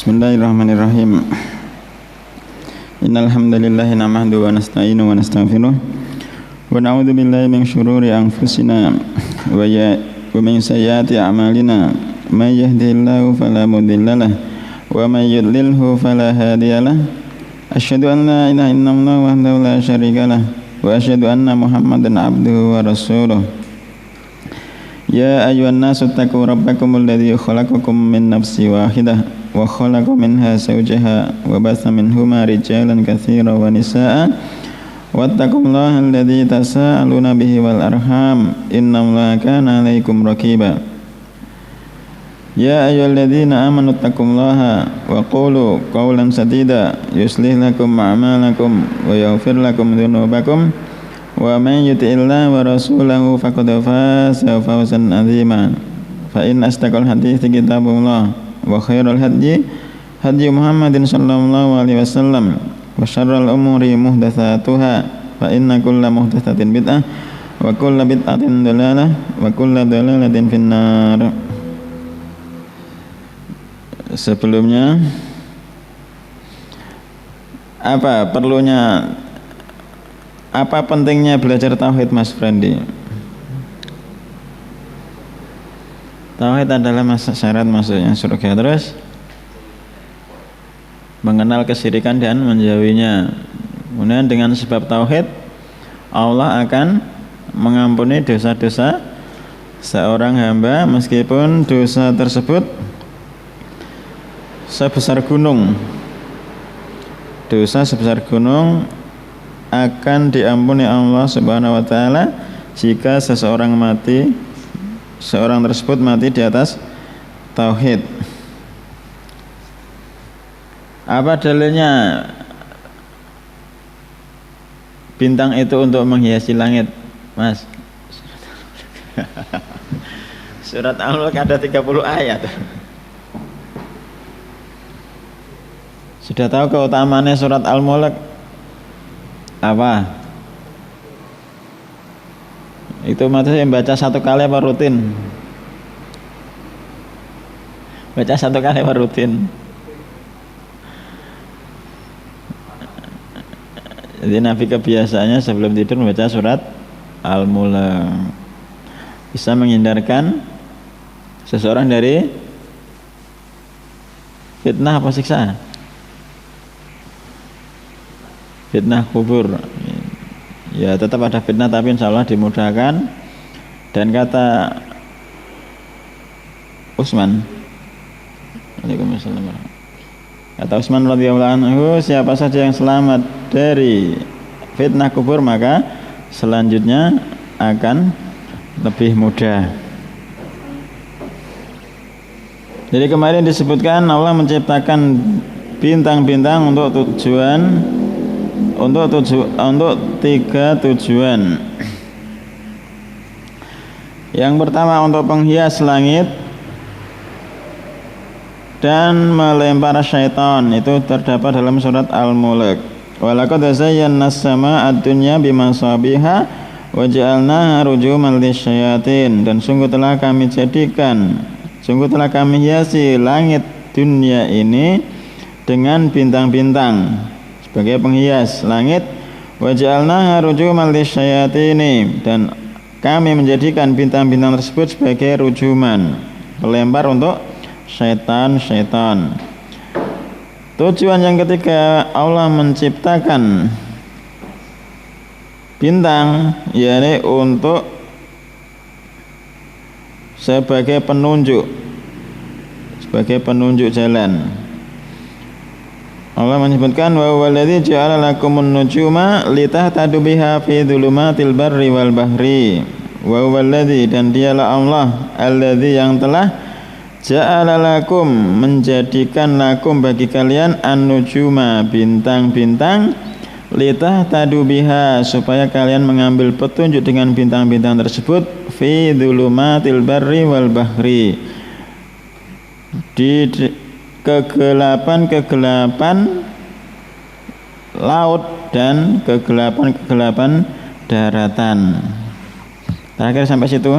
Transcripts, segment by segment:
Bismillahirrahmanirrahim. Innal hamdalillah nahmaduhu wa nasta'inu wa nastaghfiruh wa na'udzu billahi min shururi anfusina wa min sayyiati a'malina. May yahdihillahu fala mudilla lahu wa may yudlilhu fala hadiya lahu. Asyhadu an la ilaha illallah wahdahu la syarika lahu wa asyhadu anna Muhammadan abduhu wa rasuluh. Ya ayyuhan nasu taqu rabbakumul ladzi khalaqakum min nafsin wahidah wa khalaqa minha zawjaha wa batha minhuma rijalan katsiran wa nisaa'a wattaqullaha alladzi tasaaluna bihi wal arham innallaha kana 'alaikum raqiba. Ya ayyuhalladzina amanu taqullaha wa qulu qawlan sadida yuslih lakum a'malakum wa yaghfir lakum dhunubakum wa man yuti'illaha wa rasulahu faqad faza fawzan 'azima. Fa in asdaqal hadithi kitabullah wa khairul hadyi hadyu Muhammadin sallallahu alaihi wasallam wa syarrul umuri muhdatsatuha fa inna kulla muhdatsatin bid'ah wa kulla bid'atin dhalalah wa kulla dhalalatin finnar. Sebelumnya apa pentingnya belajar tauhid, Mas Frendi? Tauhid adalah syarat masuknya surga, terus mengenal kesyirikan dan menjauhinya. Kemudian dengan sebab tauhid Allah akan mengampuni dosa-dosa seorang hamba meskipun dosa tersebut sebesar gunung. Dosa sebesar gunung akan diampuni Allah Subhanahu wa taala jika seorang tersebut mati di atas tauhid. Apa dalilnya bintang itu untuk menghiasi langit, Mas? Surat Al-Mulk ada 30 ayat. Sudah tahu keutamaannya surat Al-Mulk apa? Itu maksudnya baca satu kali apa rutin? Baca satu kali apa rutin? Jadi Nabi kebiasaannya sebelum tidur membaca surat Al-Mulk. Bisa menghindarkan seseorang dari fitnah apa siksa? Fitnah kubur. Ya tetap ada fitnah tapi insya Allah dimudahkan. Dan kata Utsman, kata Utsman radhiyallahu anhu, siapa saja yang selamat dari fitnah kubur maka selanjutnya akan lebih mudah. Jadi kemarin disebutkan Allah menciptakan bintang-bintang untuk tiga tujuan. Yang pertama untuk penghias langit dan melempar syaitan, itu terdapat dalam surat Al-Mulk. Walaqad zayyana as-samaa'a ad-dunya bimasabiha wa ja'alnaha rujuman lisyayatin, dan sungguh telah kami hiasi langit dunia ini dengan bintang-bintang sebagai penghias langit. Wa ja'alnaha rujuman lisyayatin, dan kami menjadikan bintang-bintang tersebut sebagai rujuman, pelempar untuk syaitan-syaitan. Tujuan yang ketiga Allah menciptakan bintang, yakni untuk sebagai penunjuk jalan. Allah menyebutkan wa huwallazi ja'ala lakumun nujuma litahtadu biha fi dhulumatil barri wal bahri. Wa huwallazi, dan dialah Allah, allazi yang telah ja'ala lakum menjadikan lakum bagi kalian an-nujuma bintang-bintang, litahtadu biha supaya kalian mengambil petunjuk dengan bintang-bintang tersebut, fi dhulumatil barri wal bahri, di kegelapan laut dan kegelapan daratan. Terakhir sampai situ.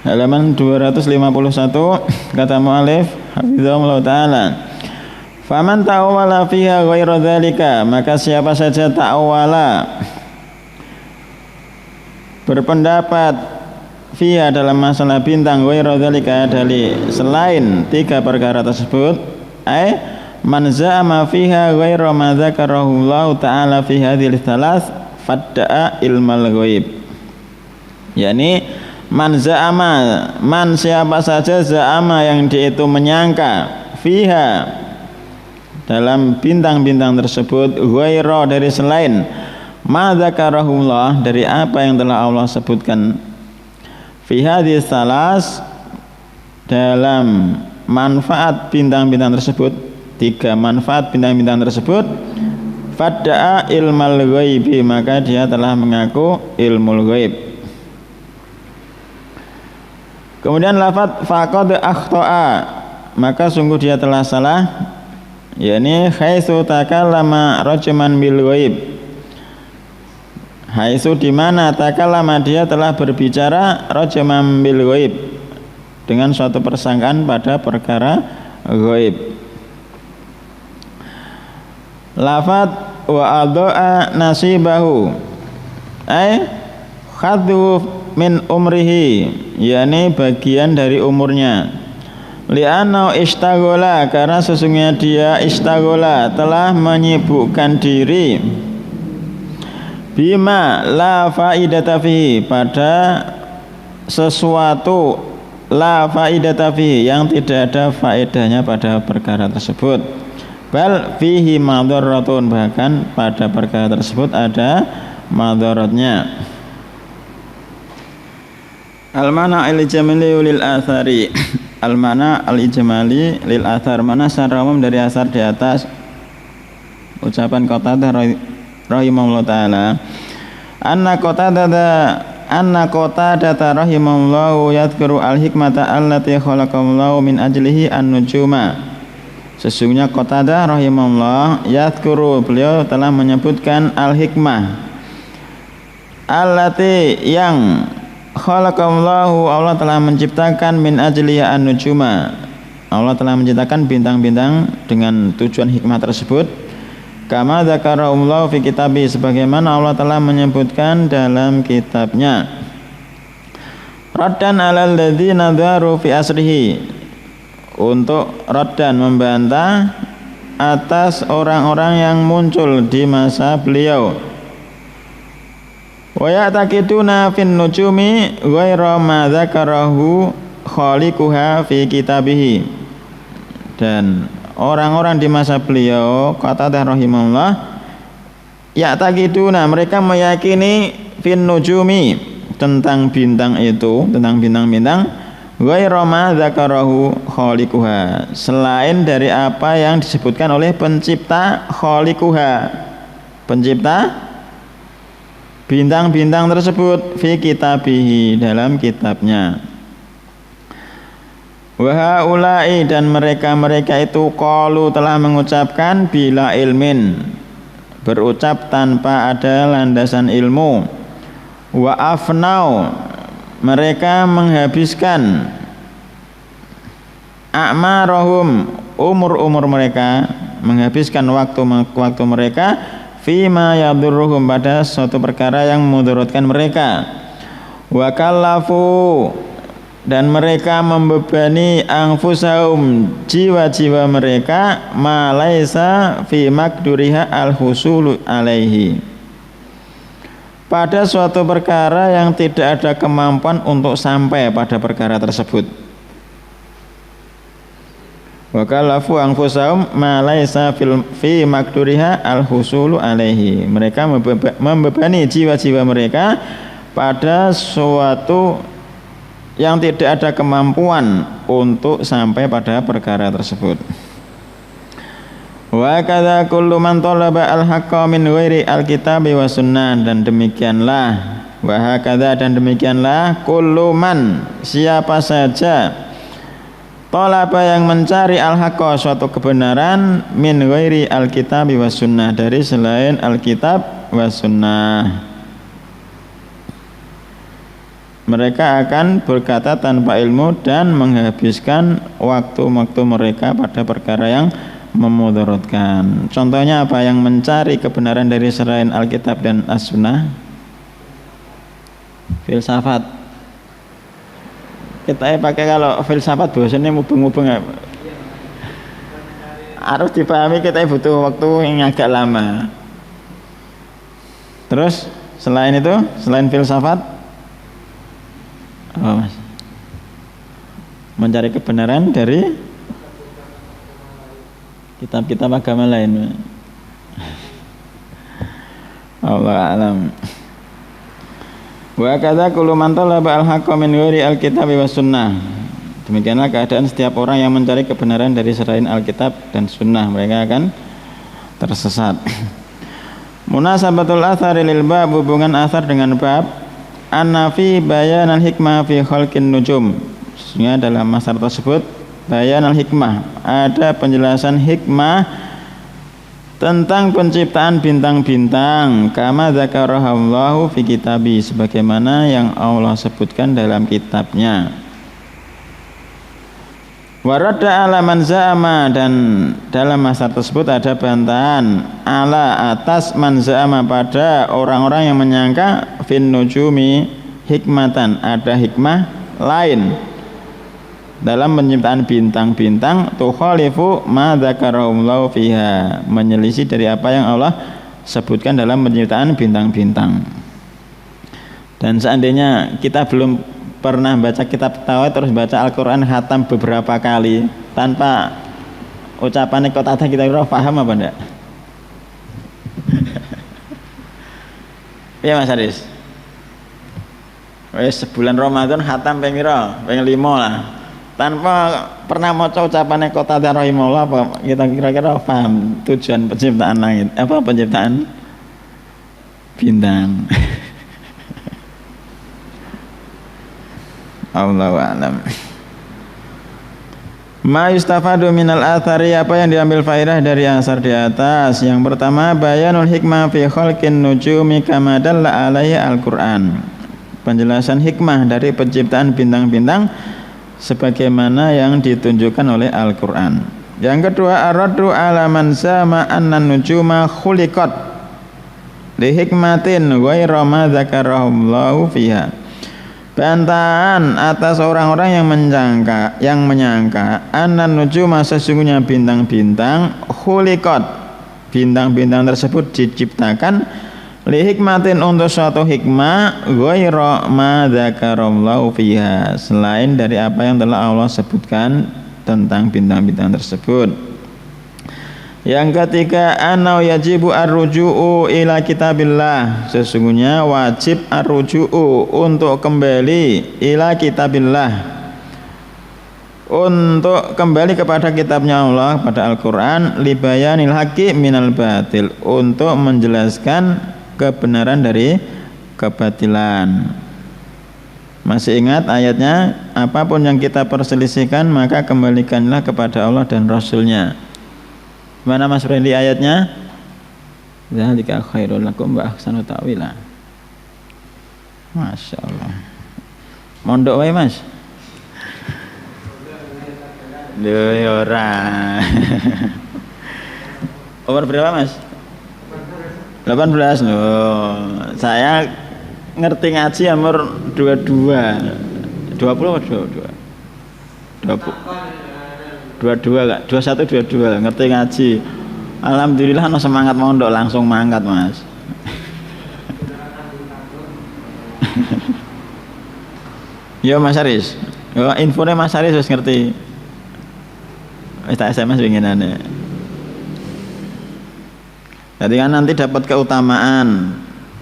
halaman 251 kata mu'alif hafizahullah ta'ala, faman ta'awwala fiha ghairu dzalika, maka siapa saja ta'awwala berpendapat fiha dalam masalah bintang ghairu dzalika dari selain tiga perkara tersebut, man za'ama fiha ghairu ma dzakarahu Allah ta'ala fi hadhil thalath fadda'a ilmal ghaib. yakni man za'ama, man siapa saja za'ama yang dia itu menyangka fiha dalam bintang-bintang tersebut ghairu dari selain ma dzakarahullah dari apa yang telah Allah sebutkan fi hadhis salas dalam manfaat bintang-bintang tersebut, tiga manfaat bintang-bintang tersebut, fadda'a ilmal ghaibi, maka dia telah mengaku ilmul ghaib. Kemudian lafaz faqad akhta'a, maka sungguh dia telah salah, yakni haitsu takallama rajman bil ghaib, haitsu di mana takallama dia telah berbicara rajman bil ghaib dengan suatu persangkaan pada perkara ghaib. Lafaz wa adha'a nasibahu khadhu min umrihi, yakni bagian dari umurnya. Li'anna istaghola, karena sesungguhnya dia istaghola telah menyibukkan diri bima la faidata fihi, pada sesuatu la faidata fihi yang tidak ada faedahnya pada perkara tersebut. Bal fihi madharatun, bahkan pada perkara tersebut ada madharatnya. Al-mana al-ijmali lil athari, al-mana al-ijmali lil athar, mana secara umum dari asar di atas. Ucapan Qatadah rahimahullah ta'ala, anna Qatadah rahimahullahu yadhkuru al-hikmata allati khalaqallahu min ajlihi an-nujuma. Sesungguhnya Qatadah rahimahullah yadhkuru, beliau telah menyebutkan al-hikmah allati yang khalaqallahu, Allah telah menciptakan min ajlihi an-nujuma, Allah telah menciptakan bintang-bintang dengan tujuan hikmah tersebut. Kama dzakarallahu fi kitabi, sebagaimana Allah telah menyebutkan dalam kitabnya. Raddan alal ladzina dharu fi asrihi, untuk raddan membantah atas orang-orang yang muncul di masa beliau. Wa ya'taqiduna fin nujumi ghairu ma dzakarahu khaliquha fi kitabihi, dan orang-orang di masa beliau, Qatadah rahimahullah, ya'taqiduna, mereka meyakini fin nujumi, tentang bintang itu, tentang bintang-bintang, ghairu ma dzakarahu khaliquha, selain dari apa yang disebutkan oleh pencipta khaliquha, pencipta bintang-bintang tersebut, fi kitabihi, dalam kitabnya. Wa haula'i, dan mereka-mereka itu qalu, telah mengucapkan bila ilmin, berucap tanpa ada landasan ilmu. Wa afnau, mereka menghabiskan a'marahum, umur-umur mereka, menghabiskan waktu mereka fima yadurruhum, pada suatu perkara yang memudaratkan mereka. Wa kallafu, dan mereka membebani anfusahum, jiwa-jiwa mereka, ma laisa fi makduriha al-husulu alaihi, pada suatu perkara yang tidak ada kemampuan untuk sampai pada perkara tersebut. Wa kallafu anfusahum ma laisa fi makduriha al-husulu alaihi, mereka membebani jiwa-jiwa mereka pada suatu yang tidak ada kemampuan untuk sampai pada perkara tersebut. Wa kadza kullu man talaba al-haqqa min ghairi al-kitabi wa sunnah, dan demikianlah, wa hakadza, dan demikianlah, kullu man, siapa saja, talaba yang mencari al-haqqa, suatu kebenaran, min ghairi al-kitabi wa sunnah, dari selain al-kitab wa sunnah, Mereka akan berkata tanpa ilmu dan menghabiskan waktu-waktu mereka pada perkara yang memudaratkan. Contohnya apa? Yang mencari kebenaran dari selain Alkitab dan As-Sunnah. Filsafat. Kita pakai kalau filsafat bahasanya mubeng-mubeng. Harus dipahami, kita butuh waktu yang agak lama. Terus selain itu, selain filsafat, oh, mencari kebenaran dari kitab-kitab agama lain. Allah alam. Wa kadza kullu man talaba al-haqqa min ghairi al-kitab was sunnah. Demikianlah keadaan setiap orang yang mencari kebenaran dari selain Alkitab dan Sunnah, mereka akan tersesat. Munasabatul athari lil bab, hubungan athar dengan bab. Anna fi bayanal hikmah fi khalqin nujum. Sesungguhnya dalam masar tersebut bayanal hikmah, ada penjelasan hikmah tentang penciptaan bintang-bintang, kama dzakarahallahu fi kitabi, sebagaimana yang Allah sebutkan dalam kitabnya. Waradda ala man za'ama, dan dalam masar tersebut ada bantahan ala atas man za'ama, pada orang-orang yang menyangka fin nujumi hikmatan, ada hikmah lain dalam penciptaan bintang-bintang, tukhalifu ma dzakarahullahu fiha, menyelisih dari apa yang Allah sebutkan dalam penciptaan bintang-bintang. Dan seandainya kita belum pernah baca kitab tauhid terus baca Al-Quran khatam beberapa kali tanpa ucapan Qatadah, kita kira paham apa enggak? Iya Mas Aris? Wes sebulan Ramadan khatam ping pira? Ping 5 lah. Tanpa pernah maca ucapan Qatadah rahimahullah, apa kita kira-kira paham tujuan penciptaan langit? Apa penciptaan bintang? Allahu a'lam. Ma yustafadu minal athari, apa yang diambil faedah dari asar di atas. Yang pertama, bayanul hikmah fi khalqin nujumi kama dalla alaihi al-Qur'an. Penjelasan hikmah dari penciptaan bintang-bintang sebagaimana yang ditunjukkan oleh Al-Qur'an. Yang kedua, ar-raddu ala man sama anna nujuma khuliqat li hikmatin ghairu ma dzakarallahu fiha. Bantahan atas orang-orang yang menyangka anan nujuma, sesungguhnya bintang-bintang, khuliqat, bintang-bintang tersebut diciptakan, li hikmatin, untuk suatu hikmah, ghairu ma dzakarallahu fiha, selain dari apa yang telah Allah sebutkan tentang bintang-bintang tersebut. Yang ketiga, anau yajibu ar-ruju'u ila kitabillah, sesungguhnya wajib ar-ruju'u, untuk kembali, ila kitabillah, untuk kembali kepada kitabnya Allah, pada Al-Quran, libayanil haqqi minal batil, untuk menjelaskan kebenaran dari kebatilan. Masih ingat ayatnya? Apapun yang kita perselisihkan, maka kembalikanlah kepada Allah dan Rasulnya. Mana Mas Randy ayatnya? Dzalika khairul lakum wa ahsanu ta'wila. Masya Allah. Mondok wae Mas. Lho ora. Umur berapa Mas? 18. Loh, saya ngerti ngaji umur 22. 20 atau 22? 22 Kak, 21 22 ngerti ngaji. Alhamdulillah no semangat mondok langsung mangkat Mas. Yo Mas Aris. Yo infonya Mas Aris wis ngerti. Wis tak SMS winginane. Jadi kan nanti dapat keutamaan.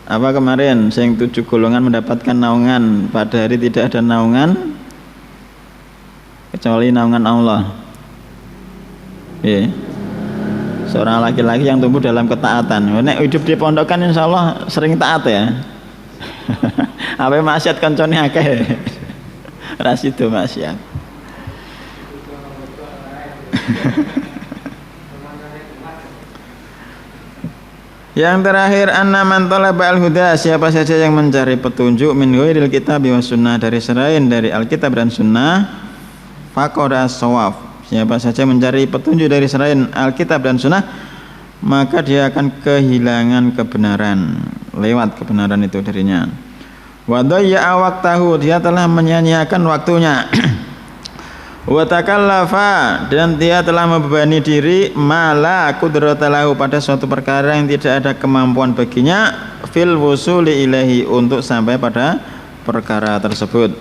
Apa kemarin sing 7 golongan mendapatkan naungan, pada hari tidak ada naungan kecuali naungan Allah. Yeah. Seorang laki-laki yang tumbuh dalam ketaatan. Nek hidup di pondok kan insya Allah sering taat ya. Apa maksiat kancane akeh. Rasido maksiat. Yang terakhir, anna man talaba al-huda, siapa saja yang mencari petunjuk min ghairil kitab wa sunnah, dari selain dari Alkitab dan sunnah, faqad as-shawab, siapa saja mencari petunjuk dari selain Alkitab dan sunnah, maka dia akan kehilangan kebenaran, lewat kebenaran itu darinya. Wa dayya'a waqtahu, dia telah menyia-nyiakan waktunya. Wa takallafa, dan dia telah membebani diri mala qudratalahu, pada suatu perkara yang tidak ada kemampuan baginya, fil wusuli ilahi, untuk sampai pada perkara tersebut.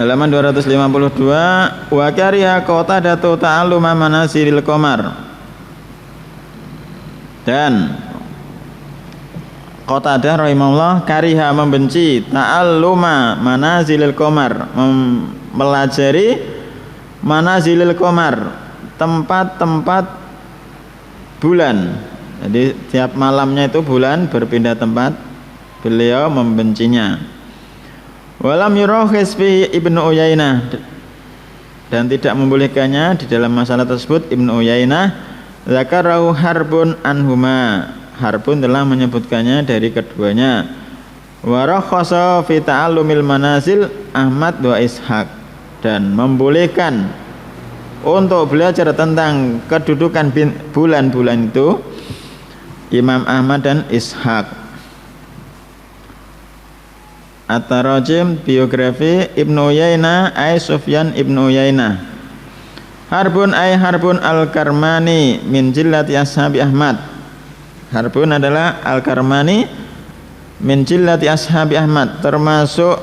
Halaman 252. Wa kariha Qatadatu ta'alluma manazilil qamar, dan Qatadah rahimahullah kariha, membenci, ta'alluma manazilil qamar, melajari manazilil qamar, tempat-tempat bulan. Jadi tiap malamnya itu bulan berpindah tempat, beliau membencinya. Walam yurakhis fi Ibnu Uyainah, dan tidak membolehkannya di dalam masalah tersebut Ibnu Uyainah. Zakarahu Harbun anhuma, Harbun telah menyebutkannya dari keduanya. Wa rakhasa fi ta'allumil manazil Ahmad wa Ishaq, dan membolehkan untuk belajar tentang kedudukan bulan-bulan itu Imam Ahmad dan Ishaq. At-Tarajim, biografi Ibnu Uyainah ay Sufyan Ibnu Uyainah. Harbun ay Harbun al-Karmani min jillati ashabi Ahmad. Harbun adalah Al-Karmani min jillati ashabi Ahmad, termasuk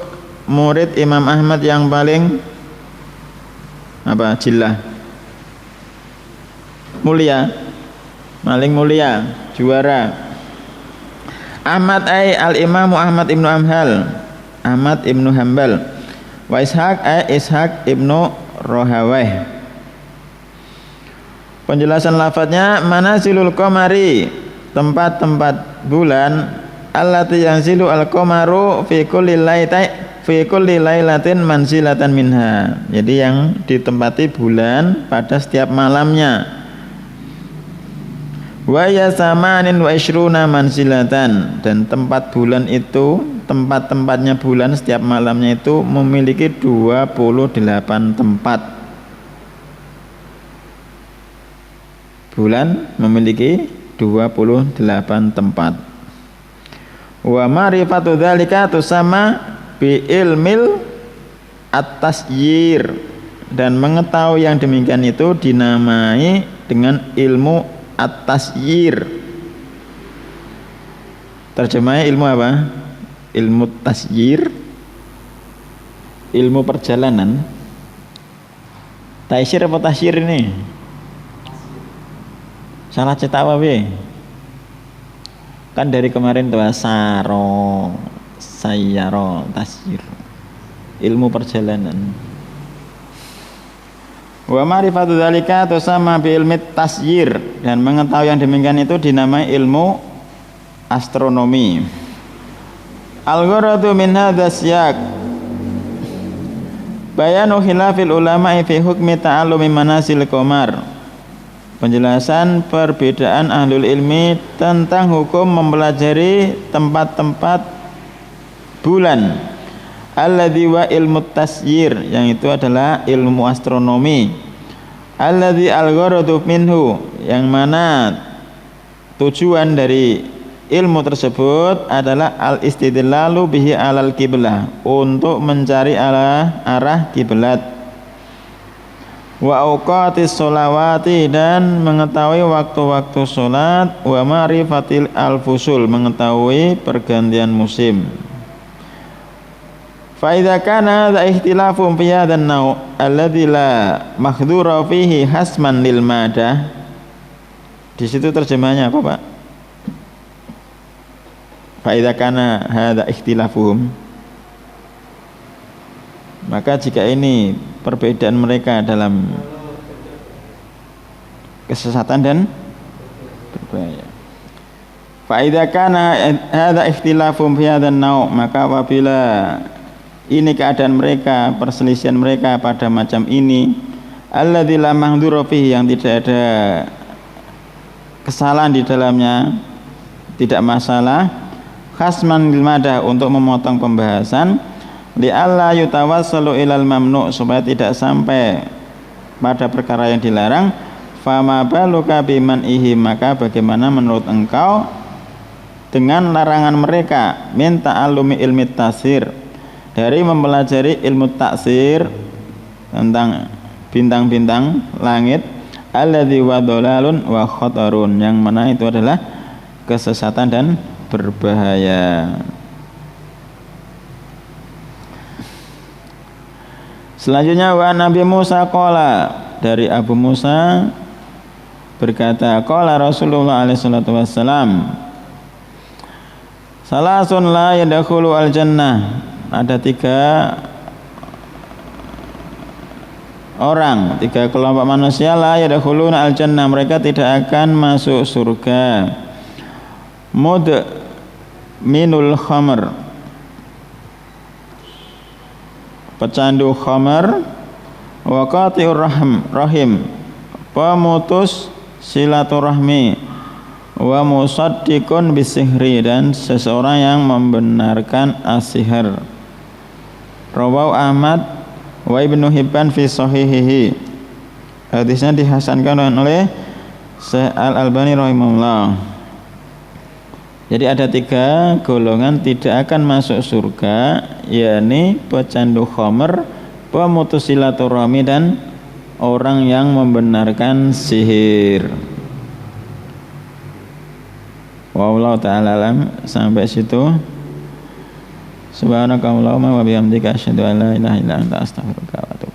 murid Imam Ahmad yang paling jillah, mulia, paling mulia, juara. Ahmad ay al-Imamu Ahmad ibnu Amhal, Ahmad ibnu Hambal. Wa Ishaq ay Ishaq ibnu Rohaweh. Penjelasan lafadznya, manazilul qamari, tempat-tempat bulan, allati yanzilu al-qamaru fi kulli lailatin manzilatan minha, jadi yang ditempati bulan pada setiap malamnya. Wa ya samanin wa ishruna manzilatan, dan tempat bulan itu, tempat-tempatnya bulan setiap malamnya itu memiliki 28 tempat. Bulan memiliki 28 tempat. Wa ma'rifatu dzalika tusamma bi ilmil at-tasyir, dan mengetahui yang demikian itu dinamai dengan ilmu at-tasyir. Terjemahnya ilmu apa? Ilmu tasyir, ilmu perjalanan. Tasyir apa tasyir ini? Salah cetak apa be? Kan dari kemarin tuh saro, sayyaro, tasyir, ilmu perjalanan. Wa ma'rifatu dzalika tusamma bi ilmi tasyir, dan mengetahui yang demikian itu dinamai ilmu astronomi. Al-gharadu min hadzal siyaq bayanu khilafil ulama'i fi hukmi ta'allumi manazil qamar. Penjelasan perbedaan ahlul ilmi tentang hukum mempelajari tempat-tempat bulan. Alladzi wa ilmu tasyir, yang itu adalah ilmu astronomi. Alladzi al-gharadu minhu, yang mana tujuan dari ilmu tersebut adalah al-istidlalu bihi alal qiblah, untuk mencari arah kiblat. Wa awqatis sholawati, dan mengetahui waktu-waktu sholat. Wa ma'rifatil al-fusul, mengetahui pergantian musim. Fa idza kana hadza ikhtilafun fi hadzal naw' alladzi la mahdhura fihi hasman lil madah. Di situ terjemahnya apa, Pak? Fa idza kana hadza ikhtilafum, maka jika ini perbedaan mereka dalam kesesatan dan berbahaya. Fa idza kana hadza ikhtilafum fi hadzal naw', maka apabila ini keadaan mereka, perselisihan mereka pada macam ini, alladzi la mahdhura fihi, yang tidak ada kesalahan di dalamnya tidak masalah. Khasman lil madah, untuk memotong pembahasan, li alla yutawassalu ilal mamnu, supaya tidak sampai pada perkara yang dilarang. Fama baluka biman ihi, maka bagaimana menurut engkau dengan larangan mereka min ta'allumi ilmi tasir, dari mempelajari ilmu taksir tentang bintang-bintang langit, alladzi wa dhalalun wa khatarun, yang mana itu adalah kesesatan dan berbahaya. Selanjutnya wa Nabi Musa qala, dari Abu Musa berkata, qala Rasulullah alaihi salatu wassalam, salasun la yadkhulu al jannah, ada 3 orang, 3 kelompok manusia, la yadkhuluna al jannah, mereka tidak akan masuk surga. Minul khamr, pecandu khamr, wa qati'ur rahim, pemutus silaturahmi, wa musaddiqun bisihri, dan seseorang yang membenarkan as-sihr. Rawahu Ahmad wa Ibnu Hibban fi sahihihi. Hadisnya dihasankan oleh Syekh Al-Albani rahimahullah. Jadi ada 3 golongan tidak akan masuk surga, yakni pecandu khamr, pemutus silaturahmi, dan orang yang membenarkan sihir. Wallahu ta'ala alam. Sampai situ. Subhanakallahumma wa bihamdika asyhadu an la ilaha illa anta astaghfiruka wa atubu